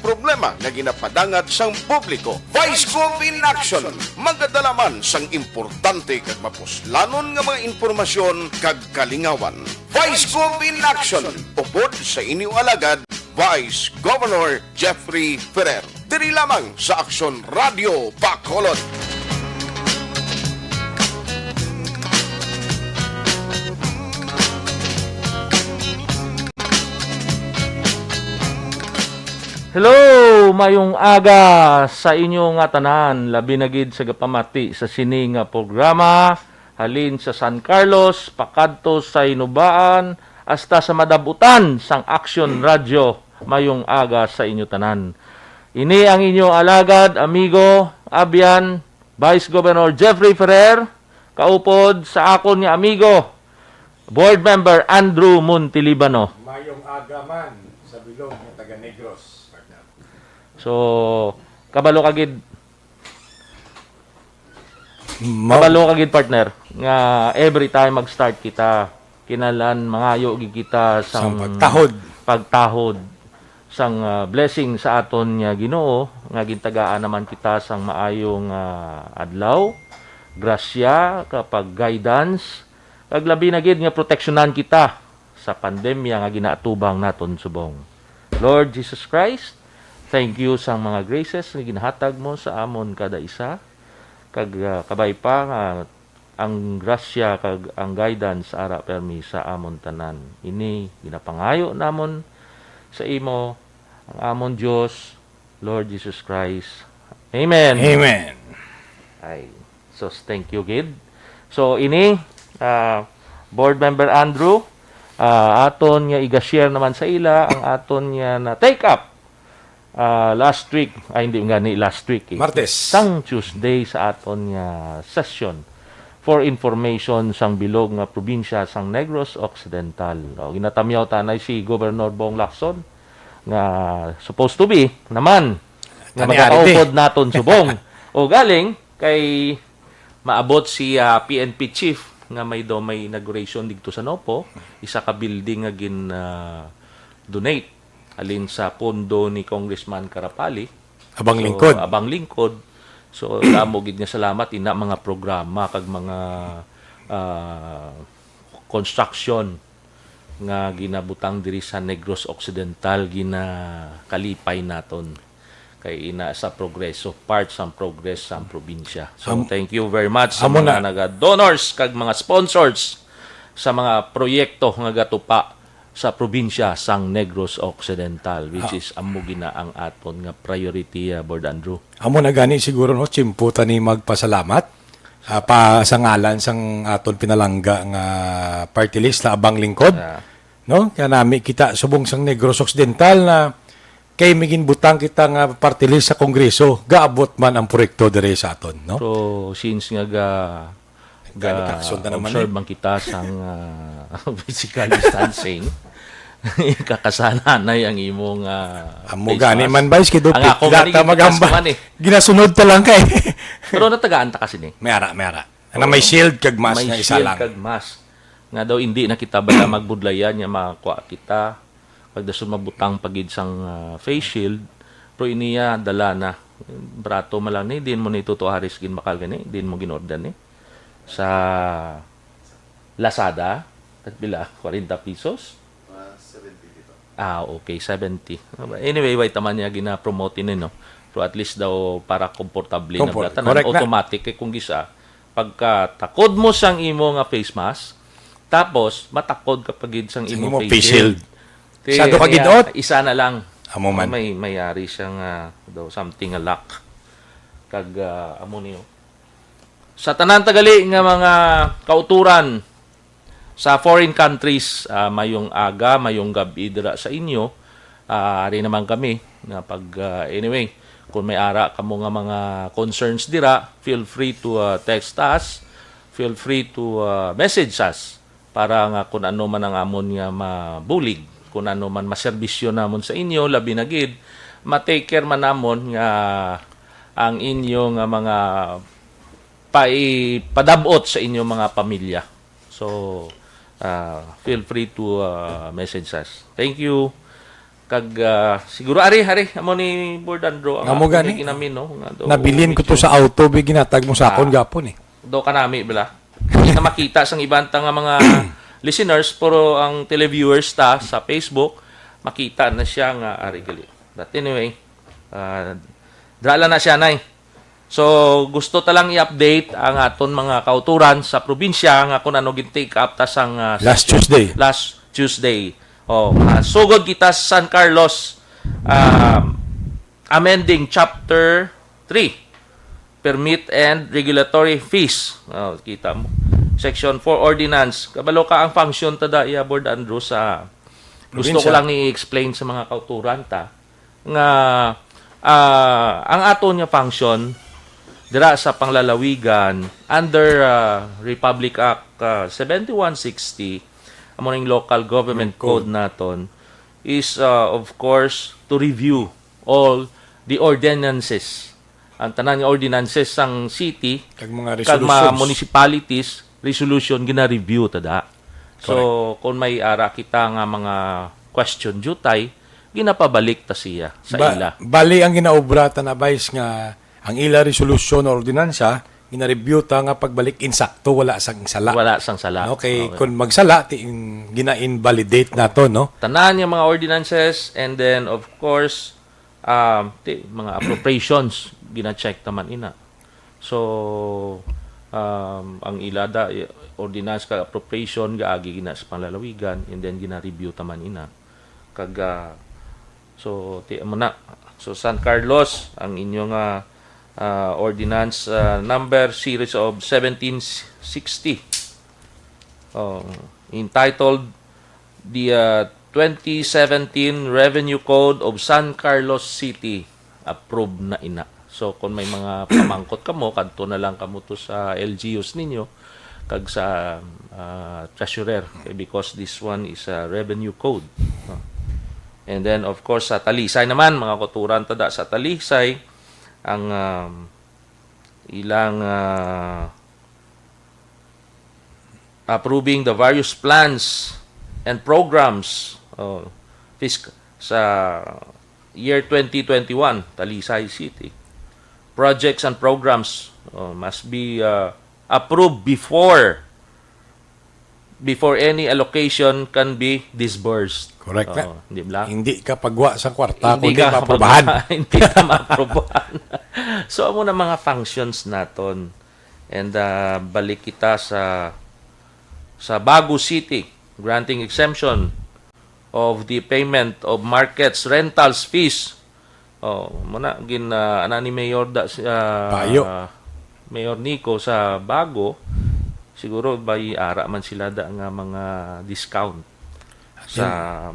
problema nga ginapadangat sang publiko. Vice Gov in Action, magadalaman sang importante kag mapuslanon nga mga informasyon kag kalingawan. Vice Gov in Action, upod sa inyong alagad, Vice Governor Jeffrey Ferrer. Diri lamang sa Aksyon Radio Bacolod. Hello, mayong aga sa inyong tanan. Labi na gid sa gapamati sa sining programa halin sa San Carlos, pakadto sa Inubaan, hasta sa madabutan sang Action Radio. Mayong aga sa inyo tanan. Ini ang inyong alagad, amigo, Abian, Vice Governor Jeffrey Ferrer, kaupod sa akon nga amigo, Board Member Andrew Montilibano. Mayong aga man sa bilog ng taga Negros. So, kabalo kagid partner nga every time mag-start kita kinalan mangayo gid kita sang pagtahod sang blessing sa aton nga Ginoo nga gintagaan naman kita sang maayong adlaw, grasya kapag guidance kag labi na gid nga proteksyonan kita sa pandemya nga ginaatubang naton subong. Lord Jesus Christ, thank you sa mga graces na ginahatag mo sa amon kada isa. Kag kabay pa ang grasya kag ang guidance ara permi sa amon tanan. Ini ginapangayo namon sa imo ang amon Dios, Lord Jesus Christ. Amen. Amen. Ay, so thank you gid. So ini board member Andrew aton nga i-share naman sa ila ang aton nga na take up last week, hindi nga ni last week Martes. Sang Tuesday sa aton nga session for information sang bilog nga probinsya sang Negros Occidental. Ginatamyaw tanay si Governor Bong Lacson nga supposed to be naman nga magkakaupod naton subong. O galing kay maabot si PNP chief nga may inauguration dito sa Nopo, isa ka building nga gin donate alin sa pondo ni Congressman Carapali. Abang lingkod. Abang lingkod. So, damo gid nga salamat ina mga programa kag mga construction nga ginabutang diri sa Negros Occidental kalipay naton kay ina sa progreso, part sa progress sa probinsya. So, thank you very much sa mga naga-donors kag mga sponsors sa mga proyekto nga gatupa sa probinsya sang Negros Occidental, which is amo gina ang aton nga priority, Board Andrew. Amo na gani siguro no chimputan ni magpasalamat pa sa ngalan sang aton pinalangga nga party list na abang lingkod. No? Kaya nami kita subong sang Negros Occidental na kay migin butang kita nga party list sa Kongreso, gaabot man ang proyekto dire sa aton, no? So since nga observe man kita sang physical distancing, kakasananay ang imong amo gani man ba iski dupit ang ako data magamba man ginasunod ta lang kay pero natagaan ta kasi ni mayara ana may shield kag mask nga isa lang kag mask nga daw hindi na kita bala magbudlayan nga makuha kita pagdason mabutang pagid sang face shield pero iniya dala na brato malang ni din mo ni tuto haris gin makal gani din mo ginorder ni sa Lazada at bila 40 pesos. 70 dito. Okay, 70. Anyway, wait naman niya gina-promote ni no. So at least daw para komportable na blatanan automatic kay kung gisa pagka takod mo sang imo nga face mask tapos matakod kapag sang imo face shield. Sado ka gidot? Isa na lang. Amo man. May ari siyang daw something a lock. Kag amo niyo. Sa tanan tagali nga mga kauturan sa foreign countries, mayong aga, mayong gabi dira sa inyo, ari naman kami na pag anyway, kung may ara kamo nga mga concerns dira, feel free to text us, feel free to message us para nga kung ano man ang amon nga mabulig, kung ano man maserbisyo namon sa inyo, labi na gid, ma-take care man namon nga ang inyong mga padabot sa inyong mga pamilya. So, feel free to message us. Thank you. kag siguro ari amo ni Board Andro ang Amo ako gani. ginamin no nga do Nabilin ko to sa auto, ginatag mo sa akon gapon eh. do kanami bala hindi na makita sang ibang nga mga listeners pero ang televiewers ta sa Facebook makita na siya nga ari gali. But anyway, drala na siya nay. So gusto talang i-update ang aton mga kauturan sa probinsya nga kung ano gin-take up ta sang Last Tuesday. Sugod kita sa San Carlos amending chapter 3 permit and regulatory fees. Kita mo. Section 4 ordinance. Kabalo ka ang function tada iya Board Andrew sa gusto ko Probinsya. lang i-explain sa mga kauturan ta nga ang aton nga function dira sa panglalawigan under Republic Act 7160 amo ning local government code naton is of course to review all the ordinances. Ang tanan nga ordinances sang city Kag mga kag mga resolutions. municipalities resolution gina-review tada. So kung may ara kita nga mga question jutay ginapabalik ta siya sa ila. Bali ang ginaobra ta na vice nga ang ila resolution o ordinansa gina-review ta nga pagbalik insakto wala sang sala. Wala sang sala. Okay, kung magsala gina-invalidate nato no. Tanan yung mga ordinances and then of course mga appropriations gina-check taman ina. So ang ilada ordinance ka appropriation gaagi gina sa panlalawigan and then gina-review taman ina. Kag so mo na. So San Carlos ang inyong ordinance number series of 1760 entitled the 2017 Revenue Code of San Carlos City approved na ina. So kung may mga pamangkot kamo kadto na lang kamo to sa LGUs ninyo kag sa treasurer because this one is a revenue code. And then of course sa Talisay naman mga kuturan tada sa Talisay ang ilang approving the various plans and programs sa year 2021 Talisay City. Projects and programs must be approved before any allocation can be disbursed. Correct na. Hindi ba? Hindi ka pagwa sa kwarta kundi ka maprobahan. hindi ka maaprobahan. So, amo na mga functions naton. And balik kita sa Bagu City, granting exemption of the payment of markets rentals fees. Muna ana ni Mayor Bayo. Mayor Nico sa Bago, siguro bay ara man sila da nga mga discount sa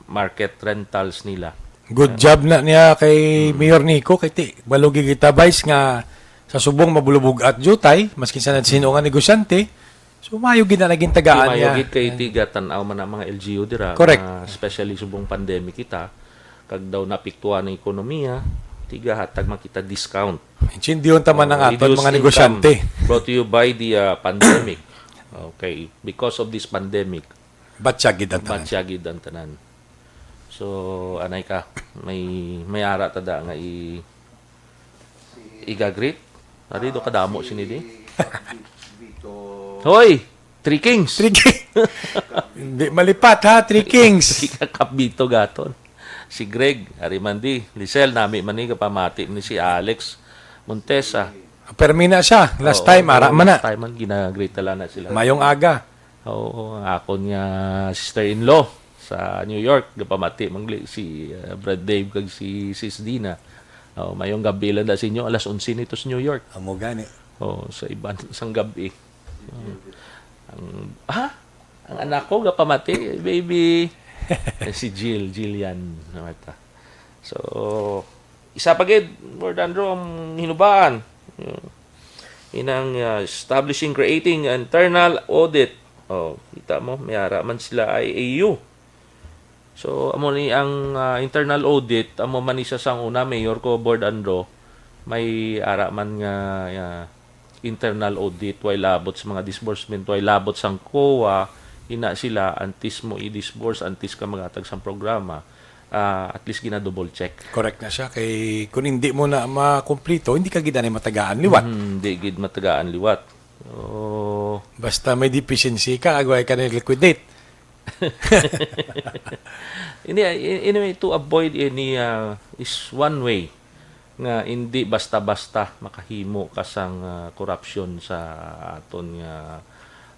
market rentals nila. Good job na niya kay Mayor Nico kay ti balugi kita vice nga sa subong mabulubog at jutay maski sa sino nga negosyante. So mayo gid na naging tagaan niya. Mayogit kay tiga tan-aw man ang mga LGU dira. Correct. Especially subong pandemic kita kag daw napiktuan ang ekonomiya, tiga hatag makita discount. Intindiyon taman ng aton Reduced mga income negosyante. brought to you by the pandemic. Okay, because of this pandemic, Batya gid ang tanan. batyagid ang tanan. So, anay ka, may ara tada nga igagrit. Ari do kadamo sinidi. Hoy, Three Kings. Three Kings. Hindi malipat ha, Three Kings. Kakabito gaton. Si Greg, Arimandi, Lisel, nami man ni kapamati ni si Alex Montesa. Permina siya. Last time, ara man na. Last time man, ginag-great tala na sila. Mayong aga. Oo, ako niya sister-in-law sa New York. Kapamati mangli si Brad Dave kag si Sis Dina. Mayong gabi lang da sa inyo. Alas 11 nito sa New York. Amo gani. Sa ibang isang gabi. Ang anak ko kapamati, baby. Si Jillian namata. So, isa pa gid more than ang hinubaan. Inang establishing, creating internal audit. Kita mo, may ara man sila IAU. So, amo ni ang internal audit, amo man isa sang una mayor ko Board Andro, may ara man nga internal audit way labot sa mga disbursement, way labot sang COA, ina sila antis mo i-disburse, antis ka magatag sang programa. at least gina-double check. Correct na siya. Kay kung hindi mo na makumplito, hindi ka gid na matagaan liwat. Hindi gid matagaan liwat. So, Basta may deficiency ka, agway ka na liquidate. anyway, to avoid any is one way nga hindi basta-basta makahimo ka sang corruption sa aton nga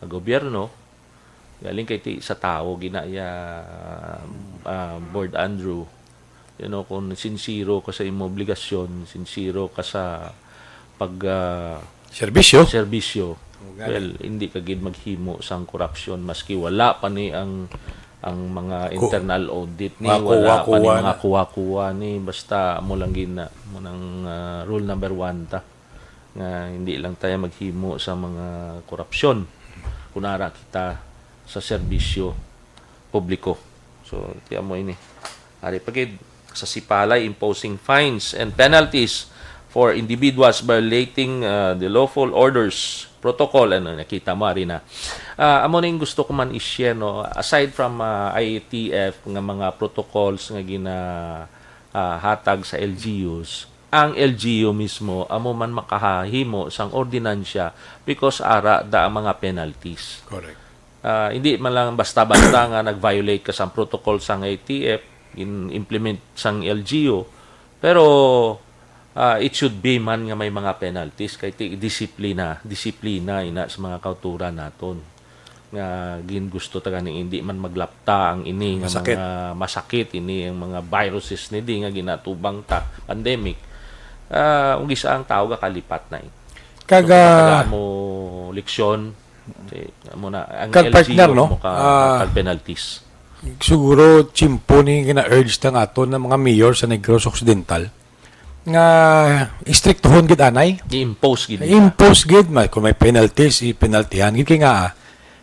gobyerno. Galing kay sa tao ginaya Board Andrew, kung sincero ka sa imong obligasyon, sincero ka sa pag Serbisyo. serbisyo, well, hindi ka gid maghimo sang corruption maski wala pa ni ang mga internal audit ni, wala pa ni mga kuha-kuha ni, basta mo lang gina mo ng rule number 1 ta nga hindi lang tayo maghimo sa mga korupsyon kunara kita sa serbisyo publiko. So tiyan mo ini ari pagid sa sipalay imposing fines and penalties for individuals violating the lawful orders protocol, nakita mo rin na. Amo na yung gusto ko man i-share, no? Aside from IATF, nga mga protocols nga hatag sa LGUs, ang LGU mismo, amo man makahahimo sang ordinansya because ara da ang mga penalties. Correct. Hindi man lang basta-basta nga nag-violate ka sang protocol sang IATF, implement sang LGU, pero it should be man nga may mga penalties kay disiplina ina sa mga kauturan naton nga gin gusto ta gani hindi man maglapta ang ini nga Masakit. mga masakit ini ang mga viruses ni di nga ginatubang ta pandemic. Ug isa ang tao ga kalipat na Kaga mo leksyon mo na ang Kag partner, no? mo ka penalties. siguro chimpo ni gina-urge tang aton ng mga mayor sa Negros Occidental nga istriktohon gid anay. I-impose gid. Impose gid kung may penalties, i-penaltihan gid kay nga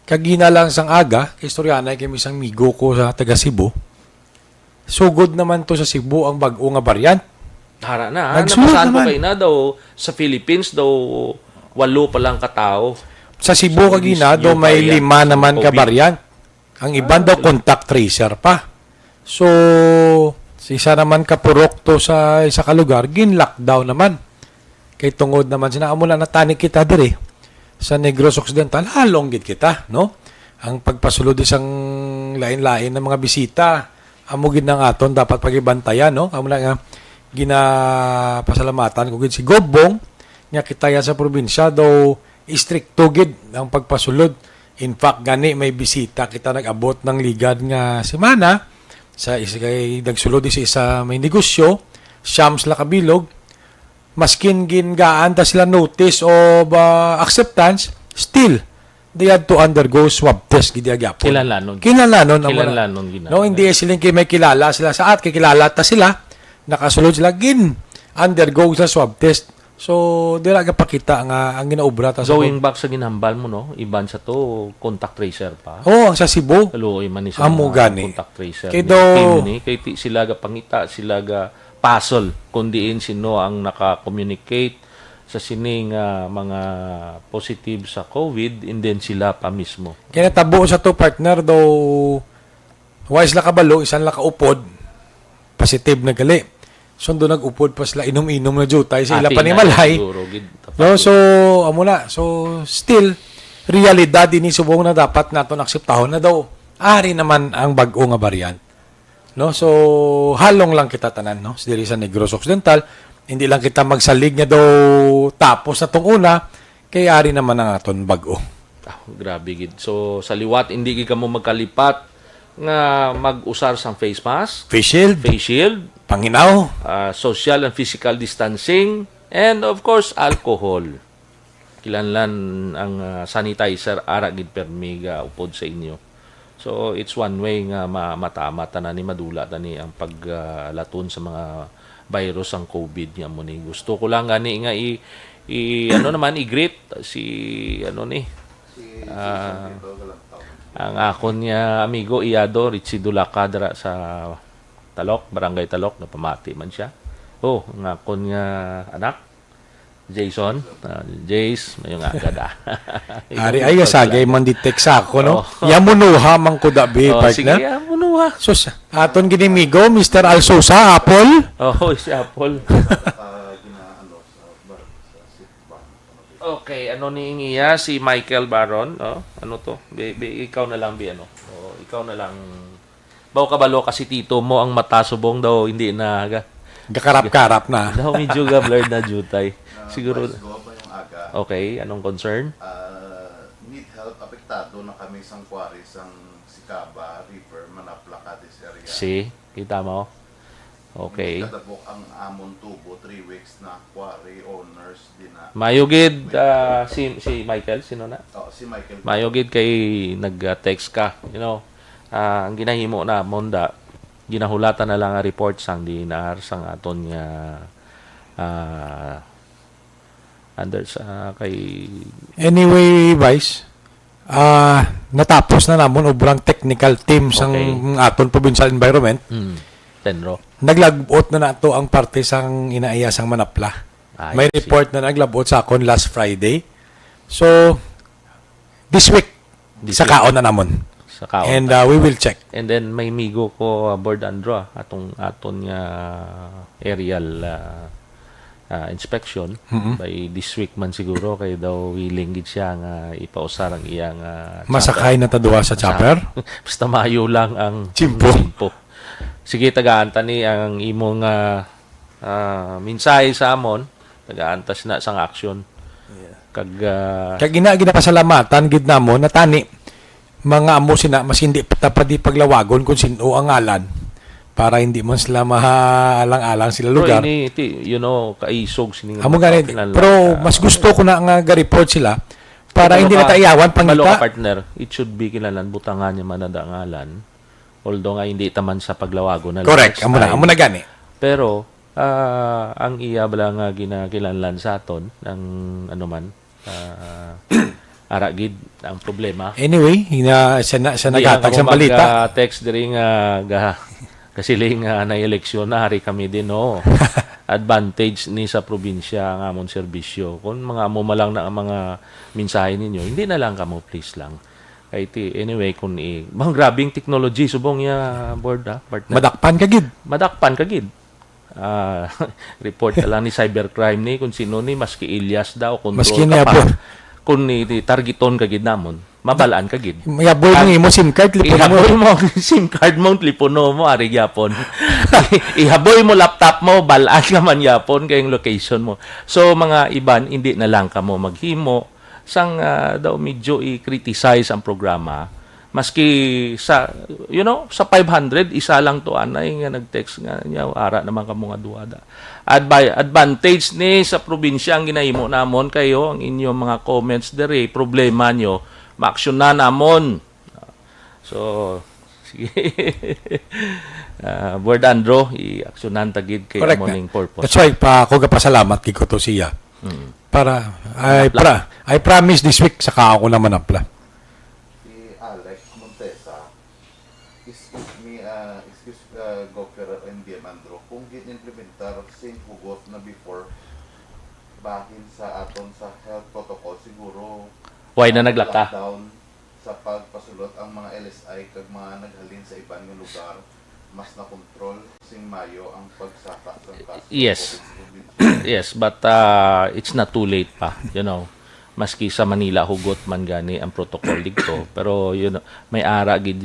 kagina lang sang aga, istoryanay kay misang migo ko sa taga Cebu. Sugod naman to sa Cebu ang bag-o nga variant. Hara na. Nagsulod Napasahan naman. ko kayo na daw sa Philippines daw 8 pa lang katao. Sa Cebu So, kagina this do new may variant 5 naman ka COVID. variant. Ang iban daw contact tracer pa. So isa naman kapurok to sa isa ka lugar, gin-lockdown naman. Kay tungod naman amo na natani kita dire sa Negros Occidental, halong gid kita, no? Ang pagpasulod isang lain-lain ng mga bisita, amo gid nang aton dapat pagibantayan, no? Amo na nga ginapasalamatan ko gid si Gobong nya kitaya sa probinsya daw istrikto gid ang pagpasulod. In fact, gani may bisita kita nag-abot ng ligad nga semana sa isa kay nagsulod sa isa may negosyo, Shams la kabilog, maskin gingaan ta sila notice of acceptance, still they had to undergo swab test gid gyapon. Kinahanglanon. Kinahanglanon gina. no, hindi sila kay may kilala sila sa at kay kilala ta sila, nakasulod sila gin undergo sa swab test. So dira ga pakita nga ang ginaobra ta sa Going back sa ginhambal mo, no? Iban sa to, contact tracer pa. ang sa Cebu. Kaluoy man ni sa Amo mga gani. contact tracer. Kay ni daw- team ni, kay sila ga pangita, sila ga puzzle kundiin sino ang naka-communicate sa sining mga positive sa COVID and then sila pa mismo. Kaya natabo sa to partner daw wise la kabalo, isan la kaupod, positive na gali. Sundo nag-upod pa sila, inom-inom na jutay sa ila Ati na panimalay. siguro, gid, No, so, amo na. So, still, realidad ini subong na dapat nato akseptahon na daw. Ari naman ang bag-o nga variant. No, so, halong lang kita tanan, no? Diri sa Negros Occidental, hindi lang kita magsalig nga daw tapos na tong una, kay ari naman ang aton bag-o. Grabe gid. So sa liwat hindi gid kamo magkalipat nga mag-usar sang face mask, Face shield, face shield, panginaw, social and physical distancing, and of course alcohol. Kilanlan ang sanitizer ara gid permi ga upod sa inyo. So it's one way nga matama tanan ni madula tani ang paglaton sa mga virus ang COVID nga mo ni. Gusto ko lang gani nga i-greet si ang akon niya amigo Iado Richie Dulaca dara sa Talok, Barangay Talok, napamati man siya. Ang akon nga anak Jason, Jace, may nga agad Ari ay sagay man detect sa ako no. Oh. Yamunuha man ko dabi Sige, partner. munuha. Sus, aton ginimigo Mr. Alsosa Apple. Si Apple. Okay, ano ni Ingiya? Si Michael Baron. Ano to? Ikaw na lang, ikaw na lang. Baw kabalo kasi tito mo ang mata subong daw, hindi na. Gakarap-karap na. Daw medyo blurred na jutay. Siguro. Vice Gov pa yung aga. Okay, anong concern? Need help, apektado na kami sang quarry sang Sikaba River, Manapla, Cadiz area. Kita mo? Okay. Kadabok ang amon tubo, 3 weeks na quarry owners din na. Mayugid, si Michael, sino na? Si Michael. Mayugid kay nag-text ka, ang ginahimo na monda, ginahulatan na lang ang report sang dinar sang aton nga under sa kay Anyway, Vice, natapos na namon ubrang technical team sang aton provincial environment. Tenro. Naglabot na nato ang parte sang inaaya sang Manapla. May report na naglabot sa akon last Friday. So, this week, sa kaon na namon. Sa kaon. And we will check. And then may migo ko board Andro aton nga aerial inspection by this week man siguro kay daw willing gid siya nga ipausar ang iyang Masakay na taduwa sa chopper. basta maayo lang ang Chimpo. Sige, tagaanta ni ang imong minsay sa amon, tagaantas na sang action. Kag ginapasalamatan gid namon natani mga amo sina mas hindi tapad paglawagon kung sino ang ngalan para hindi man sila mahalang-alang sila lugar. Pero kaisog sining amo ganit. Pero mas gusto ko na nga report sila para hindi na taiyawan pangita. Partner, it should be kilalan butangan niya manada ngalan. Although nga hindi taman sa paglawago na correct, amo na gani. Pero ang iya bala nga ginakilanlan sa aton ng anuman aragid ang problema. Anyway, sa nagatag sa balita. Text diri nga kasiling na eleksyon na hari kami din advantage ni sa probinsya ang amon serbisyo. Kung mga amo malang na ang mga mensahe ninyo, hindi na lang kamo please lang. Anyway, kung bang grabing technology subong ya board partner. Madakpan ka gid. Report ka lang ni cybercrime ni kung sino ni maski Ilyas daw control maski ka pa. Kung ni targeton ka gid namon, mabalaan ka gid. Yaboy mo imo SIM card ihaboy mo SIM card mo lipono mo ari gyapon. Ihaboy mo laptop mo balaan ka man gyapon kay yung location mo. So mga iban hindi na lang kamo maghimo sang daw medyo i-criticize ang programa maski sa sa 500 isa lang to anay nga nag-text nga niya ara naman kamo nga duada advantage ni sa probinsya ang ginahimo namon kayo ang inyong mga comments dere problema nyo ma-action na namon so sige board Andro i-actionan tagid kay morning purpose. That's why pa ako gapasalamat kay ko to siya. Para I promise this week saka ako naman apply. Si Alex Montesa, excuse Gopher and Diamandro, kung gin-implementar same hugot na before bahin sa aton sa health protocol siguro why na naglaka lockdown sa pagpasulot ang mga LSI kag mga naghalin sa ibang lugar mas na control sing mayo ang pagsaka sa kaso. Yes, but it's not too late pa, maski sa Manila hugot man gani ang protocol dito pero may ara gid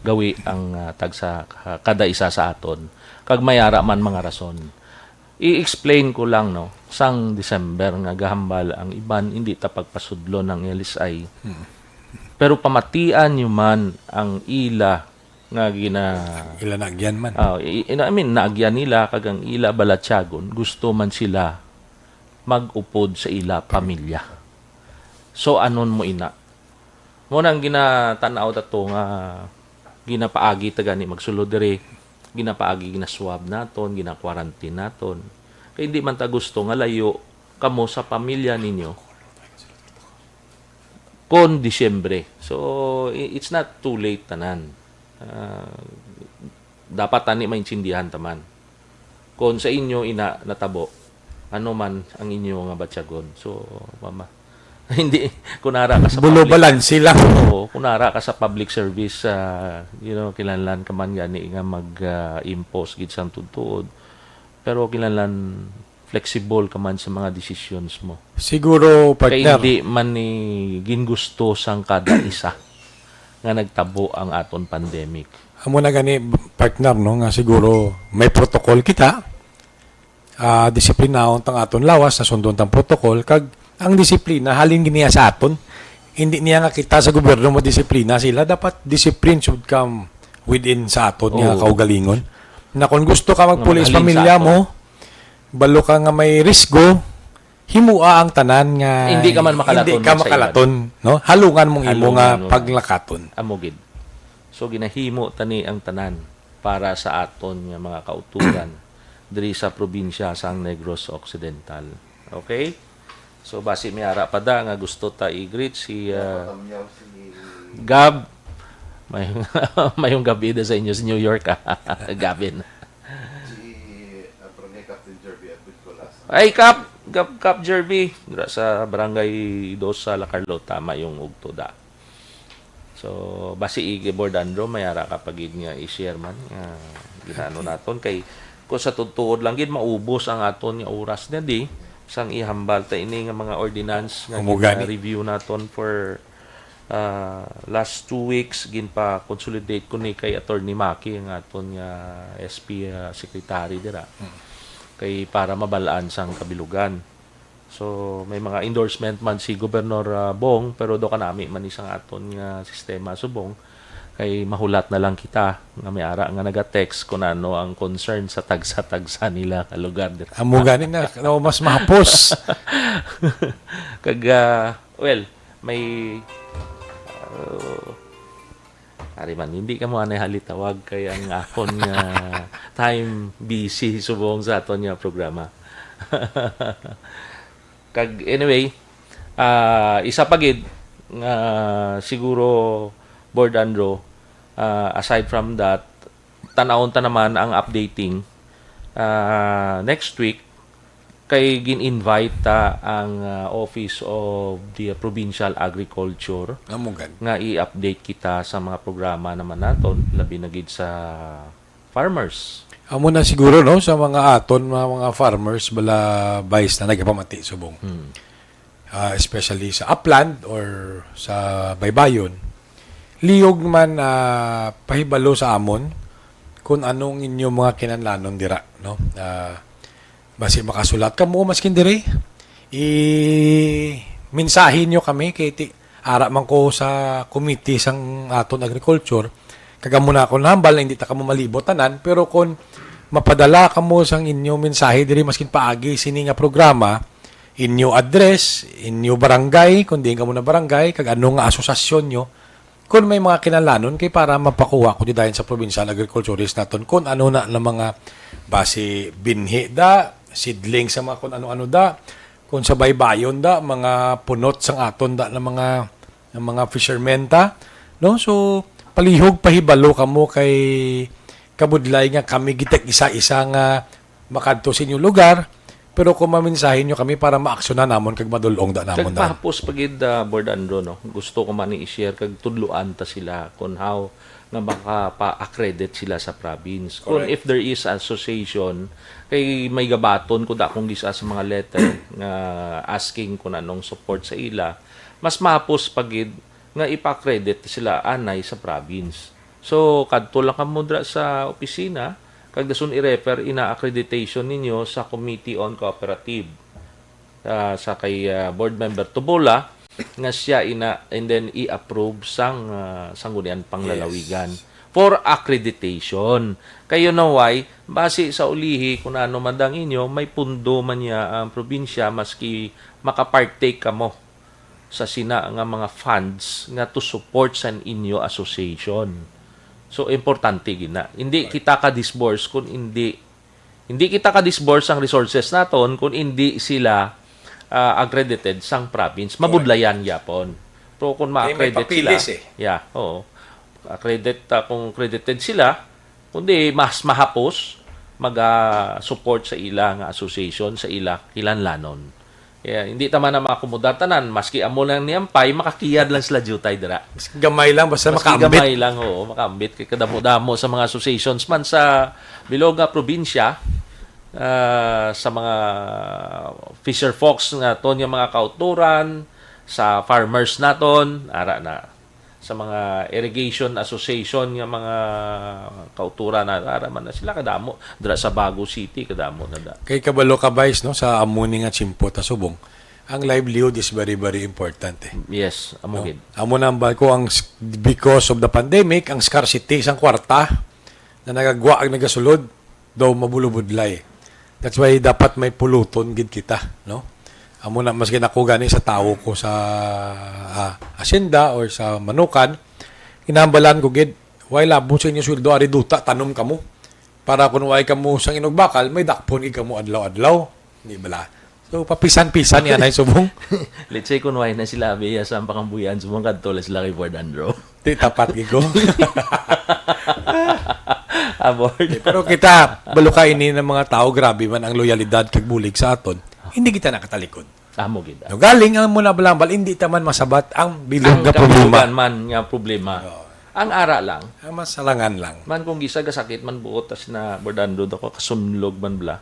gawi ang tagsa kada isa sa aton kag may ara man mga rason. I-explain ko lang sang December nga gahambal ang iban hindi ta pagpasudlo ng LSI. Pero pamatian nyo man ang ila nga ila naagyan man. Naagyan nila kag ang ila balatyagon gusto man sila mag-upod sa ila pamilya. So anon mo ina? Mo nang ginatanaw dato nga ginapaagi ta gani magsulod diri, ginapaagi ginaswab naton, gina-quarantine naton. Kay hindi man ta gusto nga layo kamo sa pamilya ninyo kon Disyembre. So it's not too late tanan. Dapat tani maintindihan taman. Kung sa inyo ina natabo ano man ang inyo nga batyagon. So, mama, hindi, kunara ka sa Bulo public, balansi lang. oo, kunara ka sa public service, kinahanglan ka man gani nga mag-impose gid sang tutuod. Pero kinahanglan flexible ka man sa mga decisions mo. Siguro, Kay partner, hindi man ni gingusto sang kada isa nga nagtabo ang aton pandemic. amo na gani, partner, no, nga siguro may protocol kita, disiplinahon tang aton lawas, na sundon tang protocol, kag ang disiplina, halin giniya sa aton, hindi niya nga kita sa gobyerno mo disiplina sila, dapat discipline should come within sa aton nga Oo. kaugalingon. Na kung gusto ka magpulis Halin sa pamilya aton. mo, balo ka nga may risgo, himua ang tanan nga Hindi ka man makalaton hindi ka sa makalaton, no? Halungan mong imo nga Halungan mo. paglakaton. Amogid. So ginahimo tani ang tanan para sa aton nga mga kautugan diri sa probinsya sang Negros Occidental. Okay? So basi may ara pa da nga gusto ta i-greet si Patamyaw si Gab. Mayong gabi na sa inyo sa New York. Gavin. Attorney Captain Jerby Edwin Colas. Ay, Cap Jerby. Dira sa Barangay 2 sa La Carlota, mayong ugto da. So, basi i-board Andro, mayara kapag nga i-share man. Ginano naton. Kay, kung sa tutuod lang, gid maubos ang aton nga oras na di. Sang ihambal ta ini nga mga ordinance nga Umugani. review naton for last 2 weeks gin pa consolidate ko ni kay Attorney Maki ang aton nga SP secretary dira. Kay para mabalaan sang kabilugan. So may mga endorsement man si Gobernador Bong pero do kanami man isang aton nga sistema subong kay mahulat na lang kita nga may ara nga naga-text kung ano ang concern sa tagsa-tagsa nila ka lugar dira. Amo gani na mas mahapos. Kag well, may ari man hindi ka mo anay halitawag kay ang akon nga time busy subong sa aton nga programa. Kag anyway, isa pa gid nga siguro Board Andro, aside from that, tanawon ta naman ang updating next week kay gin-invite ta ang Office of the Provincial Agriculture Amo gani. nga i-update kita sa mga programa naman naton labi na gid sa farmers. Amo na siguro no sa mga aton mga farmers bala vice na nagapamati subong. Especially sa upland or sa baybayon. Liyog man pahibalo sa amon kung anong inyong mga kinanlanon dira no. Basi makasulat ka mo maskin dire. Mensahe nyo kami kay ara man ko sa committee sang aton agriculture. Kagamo na ako nambal hindi ta kamo malibot tanan pero kung mapadala kamo sang inyo mensahe diri maskin paagi sini nga programa, inyo address, inyo barangay, kung di ka mo na barangay, kag ano nga asosasyon nyo, kung may mga kinalanon kay para mapakuha ko di dahil sa provincial agriculturist naton kung ano na ng mga base binhi da, seedling sa mga kung ano-ano da, kung sa baybayon da, mga punot sang aton da ng mga fishermen ta, no? So palihog pahibalo kamo kay kabudlay nga kami gitek isa-isa nga makadto sa inyong lugar. Pero kung maminsahin nyo kami para ma-aksyonan namon kag madulong da namon na. Kagpahapos pagid Board Andro no. Gusto ko man i-share kag tudluan ta sila kung how nga maka-accredit sila sa province. Kung Correct. if there is association kay may gabaton ko da kung gisa sa mga letter nga asking kung anong support sa ila, mas mahapos pagid nga ipa-accredit sila anay sa province. So kadto lang ka mudra sa opisina kag dason i-refer ina accreditation ninyo sa Committee on Cooperative sa kay board member Tubola nga siya and then i-approve sang sanggunian panglalawigan for accreditation. Kayo know why base sa ulihi kung ano man dang inyo may pundo man niya ang probinsya maski makapartake kamo sa sina nga mga funds nga to support sa inyo association. So importante gina. Hindi kita ka-disburse kung hindi kita ka-disburse ang resources naton kung hindi sila accredited sang province. Mabudlayan yapon. Pero kung ma-accredit sila, yeah, oo. Kung accredited sila, kundi mas mahapos support sa ila nga association sa ila kilanlanon. Kaya hindi tama na maakomodar tanan maski amo lang niyampay makakiyad lang sila jutay dira. Gamay lang, basta Maski makaambit. gamay lang, oo, makaambit kay kadamo-damo sa mga associations man sa bilog nga probinsya, sa mga fisher folks nga ton yung mga kauturan, sa farmers naton, ara na sa mga irrigation association nga mga kauturan na ara man na sila kadamo dira sa Bago City kadamo na da. Kay kabalo ka Vice, no, sa amuni nga Chimpo ta Subong, ang livelihood is very, very important eh. Yes, amo gid. Amo nambal ko because of the pandemic, ang scarcity isang kwarta na nagagwa ang nagasulod daw mabulubudlay. That's why dapat may puluton gid kita, no? Amo na mas ginako gani sa tao ko sa asyenda or sa manukan, inambalan ko gid, why labo sa inyo sweldo ari duta tanom kamo. Para kung way kamo sang inugbakal, may dakpon gid kamo adlaw-adlaw. Di bala. So papisan-pisan yan ay subong. Let's say kung why na sila biya sa pakambuyan sumong kadto sila kay Board Andro. Di tapat gid ko. Aboard. Pero kita, baluka ini ng mga tao, grabe man ang loyalidad kag bulig sa aton. Hindi kita nakatalikod. Amo gid. No, galing ang muna balambal, hindi taman masabat ang bilog Ang nga problema. kabugan man nga problema. Ang ara lang. Ang masalangan lang. Man kung gisa gasakit man buot tas na bordando ako kasunlog man bla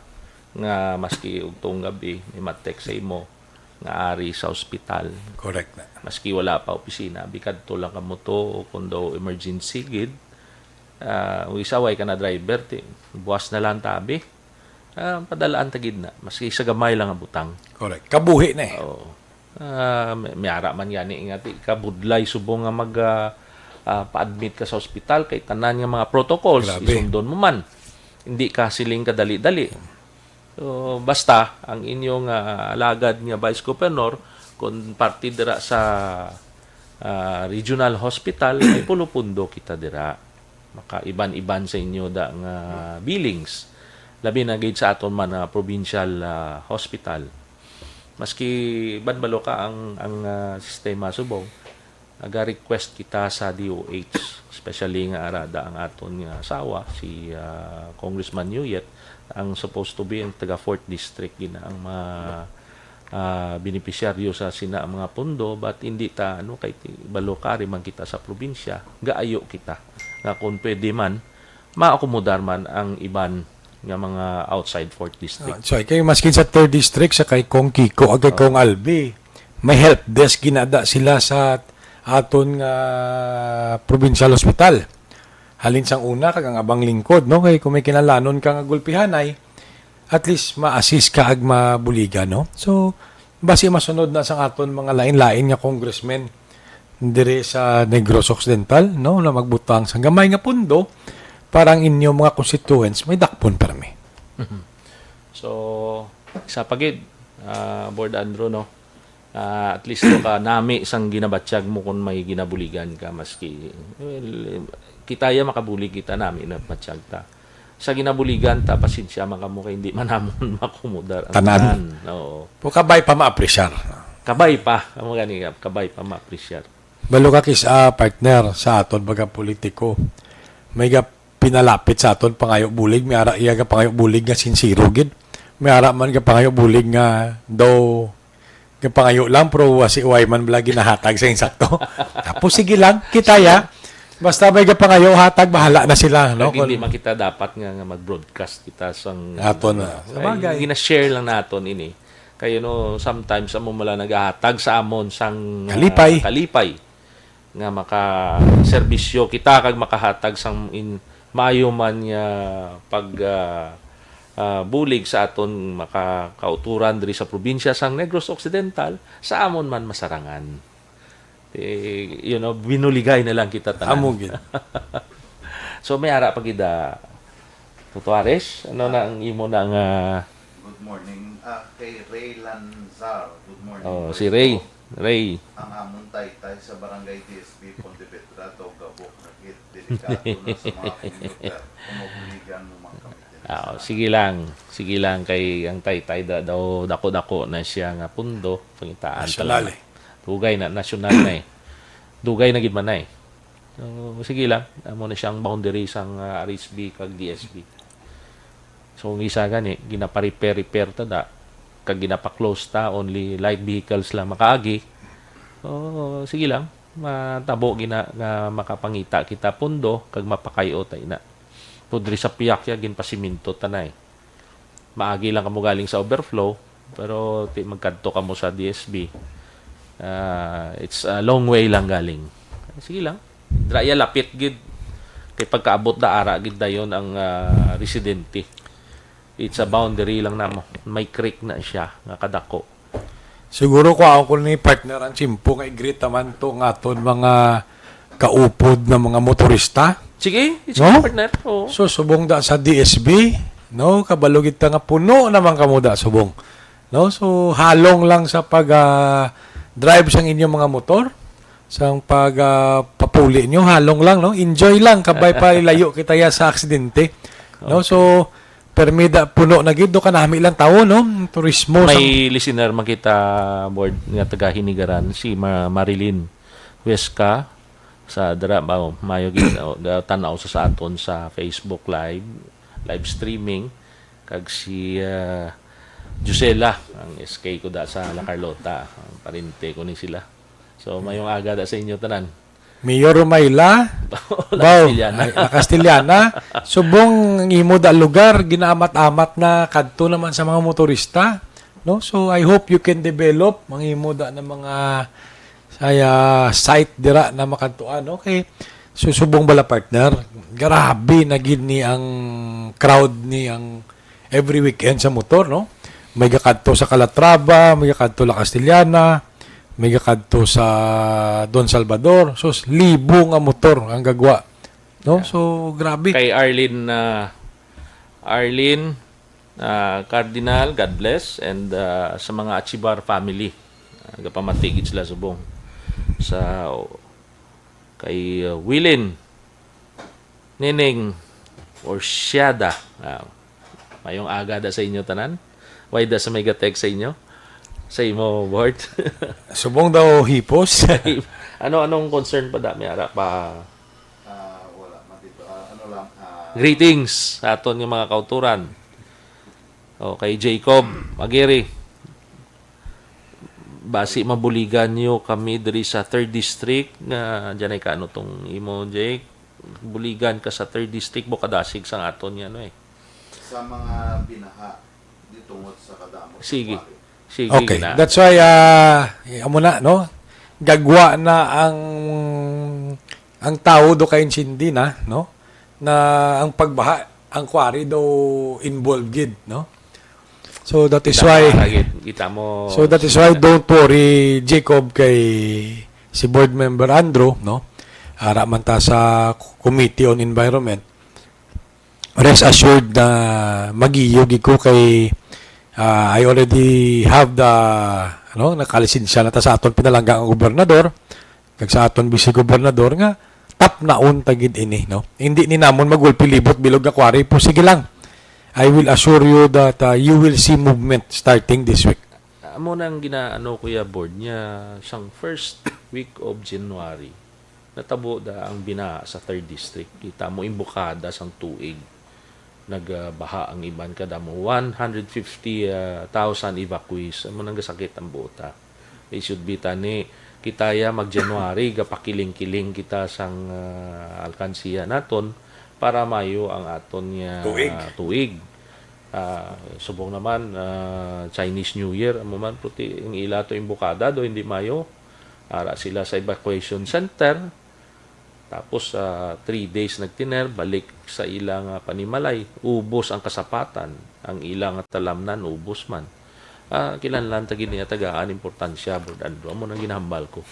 nga maski ug tong gabi may matek sa imo nga ari sa ospital. Correct na. Maski wala pa opisina, bikad to lang kamo to o kung daw emergency gid. Isaway ka na driver, buwas na lang tabi. Padalaan tagid na. Maski sa gamay lang ang butang. Correct. Kabuhi na eh. Oo. May ara man gani ingati kabudlay subong nga mag pa-admit ka sa ospital kay tanan nga mga protocols Grabe. isundon mo man. Hindi ka siling kadali-dali. So, basta ang inyong alagad nga Vice Governor kung parte dira sa regional hospital ay pulupundo kita dira. Makaiban-iban sa inyo da nga billings. Labi na gid sa aton man provincial hospital. Maski banbalo ka ang sistema subong, aga-request kita sa DOH, especially nga arada ang aton nga asawa si Congressman Nuyet, ang supposed to be ang taga 4th district gina ang beneficiaryo sa sina mga pundo, but hindi ta kay balo ka rin man kita sa probinsya, gaayo kita nga kung pwede man maakomodar man ang iban nga mga outside 4th district. So, kayo maskin sa 3rd district, sa kay Kong Kiko, kay Kong Albi, may help desk ginada sila sa aton nga provincial hospital. Halin sang una, kag ang abang lingkod, no? Kay kung may kinalanon ka nga gulpihanay, at least ma-assist ka ag mabuliga, no? So, basi masunod na sa aton mga lain-lain nga congressmen dire sa Negros Occidental, no? Na magbutang sa gamay nga pundo, parang inyo mga constituents, may dakpon para me. So, isa pagid, Board Andro, no? At least to ka nami isang ginabatsyag mo kung may ginabuligan ka maski kitaya makabulig kita nami na matsyag ta. Sa ginabuligan ta pasensya man kamo kay hindi man namon makumudar ang Tanan. Oo. Po kabay pa ma-appreciar. Kabay pa, kamo gani kabay pa ma-appreciate. Balo ka kis partner sa aton baga politiko. May pinalapit sa aton pangayo bulig, may ara iya ka pangayo bulig nga sinsiro gid. May ara man ka pangayo bulig nga daw nga pangayo lang pero si Uwayman blagi nahatag sa insakto. Tapos sige lang kitaya. Basta may ka pangayo hatag bahala na sila, no? Hindi man kita dapat nga mag-broadcast kita sang Aton na. Sabagay. Gina-share lang naton ini. Kayo no sometimes amo mala nagahatag sa amon sang kalipay nga maka serbisyo kita kag makahatag sang maayo man nga pag bulig sa aton makakauturan diri sa probinsya sang Negros Occidental sa amon man masarangan. Binuligay na lang kita tanan. Amo gid. So may ara pagida Tutuares, ano na ang imo na nga Good morning. Kay Ray Lanzar. Good morning. si Ray. Ray. Ang among taytay sa Barangay DSB Pontevedra daw gabok na kit delikado na sa mga commuter. Kumubuligan mo mga kamitin. Sige lang kay ang taytay daw dako-dako na siya nga pundo pangitaan Nasyonal talaga. Dugay na nasyonal na eh. Dugay na gid man na eh. So, sige lang, amo na siyang boundary sang RSB kag DSB. So, ang isa gani, ginapa-repair ta da, kag ginapa-close ta, only light vehicles lang makaagi. So, sige lang, matabo gina nga makapangita kita pundo, kag mapakayo tayo na. Pudri sa piyak ya, ginpasiminto tanay. Maagi lang kamo galing sa overflow, pero magkadto kamo sa DSB. It's a long way lang galing. Sige lang. Draya lapit gid. Kay pagkaabot da ara gid dayon ang residente. It's a boundary lang namo. May creek na siya nga kadako. Siguro ko ako ni partner ang Chimpo nga i-greet naman to nga aton mga kaupod na mga motorista. Sige, it's No? partner. Oo. So subong da sa DSB, no, kabalugit ta nga puno naman kamo da subong. No, so halong lang sa pag drive sang inyong mga motor, sang pag papuli nyo, halong lang, no, enjoy lang kabay pa ilayo kita ya sa aksidente. No, so permida puno na gid do kanami lang tawo, no, turismo sang May listener makita board nga taga Hinigaran si Marilyn Huesca sa dara ba mayo gid tan-aw sa aton sa Facebook live streaming kag si Jusela ang SK ko da sa La Carlota, ang parente ko ni sila. So mayong aga da sa inyo tanan. Mayor Mayla, Bao, Castellana. Subong imo da lugar ginaamat-amat na kadto naman sa mga motorista, no? So I hope you can develop mga imo da na mga saya site dira na makadtuan, okay? Susubong bala partner. Grabe na gid ni ang crowd ni ang every weekend sa motor, no? May gakadto sa Calatrava, may gakadto la Castellana, may gakadto sa Don Salvador. So, libo nga motor ang gagwa. No? So, grabe. Kay Arlene Cardinal, God bless, and sa mga Achibar family. Gapamatigid sila subong. Sa kay Willin Nining Orsiada. Mayong aga da sa inyo tanan. Why da sa may gatek sa inyo? Sa imo board. Subong daw hipos. Anong concern pa dami ara pa? Wala man dito. Ano lang, Greetings sa aton nga mga kauturan. O kay Jacob Magiri. Basi mabuligan nyo kami diri sa 3rd District nga dyan ay kaano tong imo Jake. Buligan ka sa 3rd District Bukadasig sa aton yan sa mga binaha ditungod sa kadamot. Sige. Sige Okay. na. That's why, amo na, no? Gagwa na ang tao do kay Sindi na, no? Na ang pagbaha, ang quarry daw involved gid, no? So that is why Kita mo. So that is why don't worry Jacob kay si board member Andrew, no? Ara man ta sa Committee on Environment. Rest assured na magiyog ko kay I already have the nakalisensya na ta sa aton pinalangga ang gobernador kag sa aton vice gobernador nga tap naon tagid ini, no? Hindi ni namon magulpi libot bilog nga quarry po, sige lang. I will assure you that you will see movement starting this week. Amo nang ginaano kuya board niya sang first week of January. Natabo da ang bina sa 3rd District. Kita mo imbukada sang tuig. Nagbaha ang iban kada mo 150,000 evacuees. Amo nang gasakit ang buota. It should be tani kitaya mag January gapakiling-kiling kita sang alkansiya naton para mayo ang aton nga tuig. Subong naman Chinese New Year amo man puti ang ila to imbukada do hindi mayo. Ara sila sa evacuation center. Tapos 3 days nagtiner balik sa ilang panimalay, ubos ang kasapatan, ang ilang talamnan ubos man. Kinahanglan ta gid niya tagaan importansya bud andro mo nang ginahambal ko.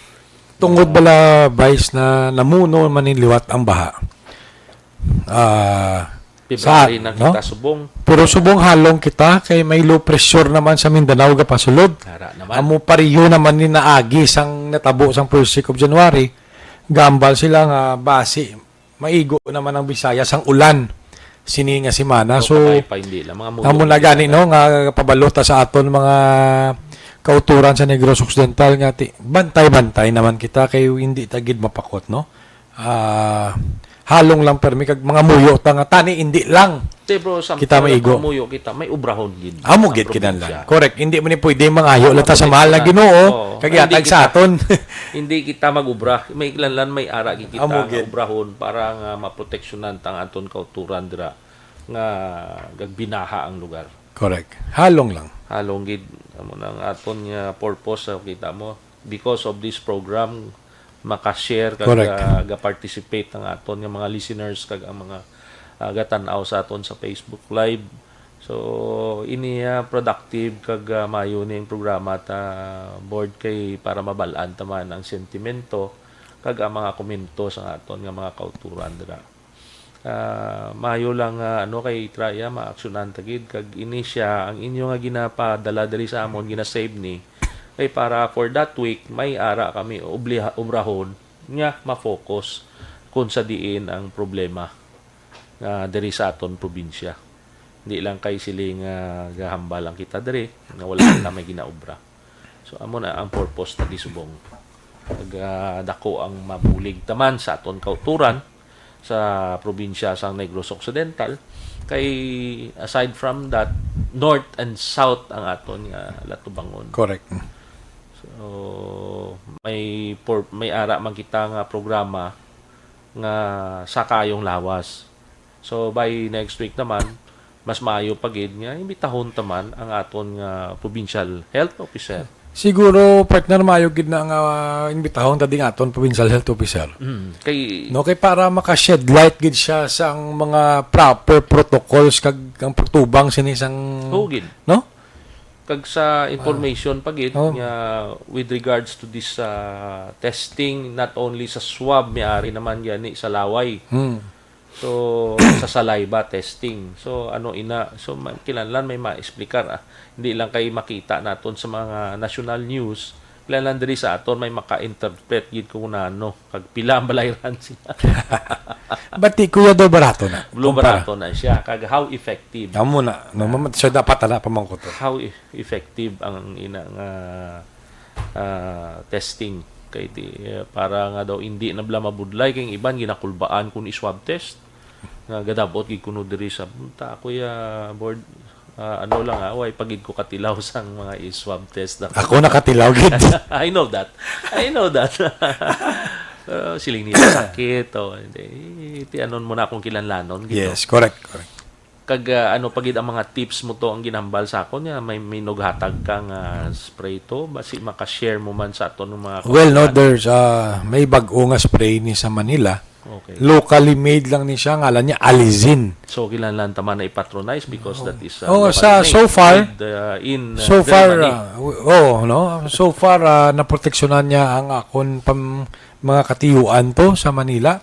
Tungod bala vice na namuno man ning liwat ang baha. February na no? kita subong. Pero subong halong kita kay may low pressure naman sa Mindanao ga pasulod. Ara naman. Amo pariyo naman ni naagi sang natabo sang first week of January. Gambal sila nga basi. Maigo naman ang Bisaya sang ulan. Sini nga semana. So pa hindi lang mga amo na gani no nga pabalota sa aton mga kauturan sa Negros Occidental nga bantay-bantay naman kita kay hindi tagid mapakot, no. halong lang permi kag mga muyo ta nga tani hindi lang. Te bro, Kita maigo. muyo kita, may ubrahon gid. Amo ang gid probinsya. kinahanglan. Correct. Hindi mo ni pwede mangayo Amo, lang ta sa correct mahal na na. Ginoo Oo. kag Hindi yatag kita- sa aton. Hindi kita mag-ubra. May ilanlan may ara gid kita Amo nga gid. ubrahon para nga maproteksyonan tang aton kauturan dira nga gagbinaha ang lugar. Correct. Halong lang. Halong gid amo nang aton nga purpose sa kita mo because of this program maka-share kag Correct. ga-participate ang aton nga mga listeners kag ang mga gatan-aw sa aton sa Facebook Live. So ini productive kag mayo ning programa ta board kay para mabalaan taman ang sentimento kag ang mga komento sa aton nga mga kauturan dira. Mayo lang ano kay traya maaksyonan tagid kag ini siya ang inyo nga ginapadala diri sa amon gina-save ni kay para for that week may ara kami ubrahon nga ma-focus kung sa diin ang problema nga diri sa aton probinsya. Hindi lang kay siling gahambal lang kita diri nga wala kita may ginaobra. So amo na ang purpose ta disubong. Kag dako ang mabulig taman sa aton kauturan sa probinsya sa Negros Occidental kay aside from that north and south ang aton nga latubangon. Correct. So may ara man kita nga programa nga sa kayong lawas. So by next week naman mas maayo pagid nga imbitahon taman ang aton nga provincial health officer. Siguro partner mayo gid na nga imbitahon ta ding aton provincial health officer. Kay No kay para maka-shed light gid siya sa ang mga proper protocols kag ang pagtubang sinisang hugid no? kag sa information pagid Oh. nga with regards to this testing not only sa swab miari naman yani sa laway. So sa saliva testing. So ano kinahanglan may ma-explicar Hindi lang kay makita naton sa mga national news. Kinahanglan diri sa aton may maka-interpret gid kung ano kag pila ang balayran sila. Bati kuya do barato na. Blue barato na siya kag how effective. Amo na. No so dapat na pamangko to. How effective ang ina nga testing kay para nga daw hindi na bala mabudlay kay iban ginakulbaan kun i-swab test nga gadabot gid kuno diri sa punta kuya board ano lang way pagid ko katilaw sang mga i-swab test na Ako nakatilaw gid. I know that siling nila sakit o hindi anon mo na akong kilanlanon gid Yes, correct. kag ano pagid ang mga tips mo to ang ginambal sa akon niya may nughatag kang spray to basi maka-share mo man sa aton ng mga Well, no, there's may bag-o nga spray ni sa Manila. okay. Locally made lang ni siya, ngalan niya Alizin. So kinahanglan taman na i-patronize because that is Oh, locally sa- made so far- with, in So far, Germany. no? So far, naproteksyonan niya ang akon mga katiyuan to sa Manila.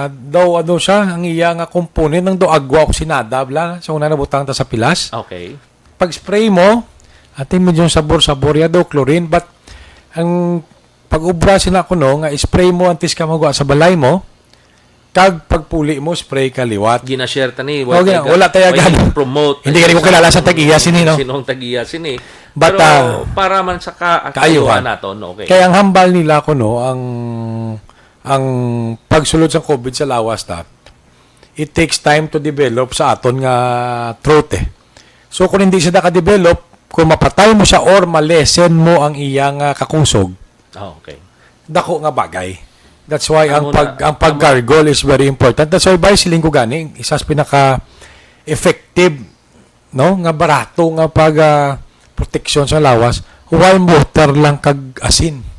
Daw ano siya, ang iya nga component ng do agwa oksinada, bla. So, una nabutang ta sa pilas. Okay. Pag spray mo, ating medyo sabor-sabor ya daw chlorine, but ang pag-ubra sila ko no, nga spray mo antes ka magwa sa balay mo, kag pagpuli mo, spray ka liwat. Gina-share ta ni Okay, wala tayo agad. promote. Hindi ka rin ko kilala sa tag-iya sini, no? Sinong tag-iya sini. But, Pero para man sa kaayuhan. naton, okay. Kaya ang hambal nila ko no, ang pagsulod sa COVID sa lawas ta, it takes time to develop sa aton nga throat eh. So kung hindi siya naka-develop, kung mapatay mo siya or malesen mo ang iyang kakusog, Okay. dako nga bagay. That's why Amo ang pag-gargle is very important. That's why by siling ko gani, isa sa pinaka effective no nga barato nga pag protection sa lawas, warm water lang kag asin.